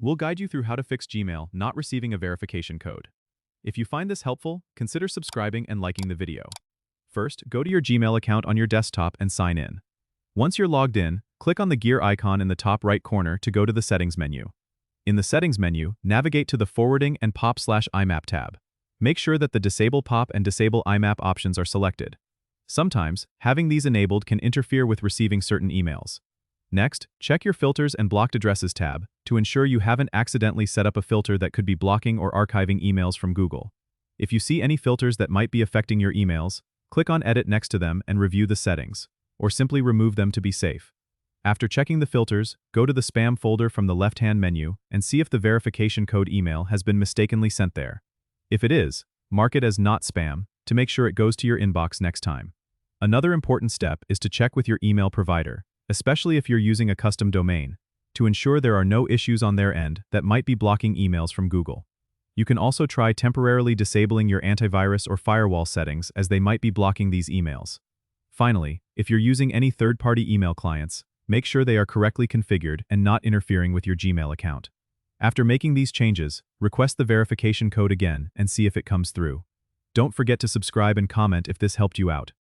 We'll guide you through how to fix Gmail not receiving a verification code. If you find this helpful, consider subscribing and liking the video. First, go to your Gmail account on your desktop and sign in. Once you're logged in, click on the gear icon in the top right corner to go to the Settings menu. In the Settings menu, navigate to the Forwarding and POP/IMAP tab. Make sure that the Disable POP and Disable IMAP options are selected. Sometimes, having these enabled can interfere with receiving certain emails. Next, check your Filters and Blocked Addresses tab to ensure you haven't accidentally set up a filter that could be blocking or archiving emails from Google. If you see any filters that might be affecting your emails, click on Edit next to them and review the settings, or simply remove them to be safe. After checking the filters, go to the Spam folder from the left-hand menu and see if the verification code email has been mistakenly sent there. If it is, mark it as not spam to make sure it goes to your inbox next time. Another important step is to check with your email provider, especially if you're using a custom domain, to ensure there are no issues on their end that might be blocking emails from Google. You can also try temporarily disabling your antivirus or firewall settings as they might be blocking these emails. Finally, if you're using any third-party email clients, make sure they are correctly configured and not interfering with your Gmail account. After making these changes, request the verification code again and see if it comes through. Don't forget to subscribe and comment if this helped you out.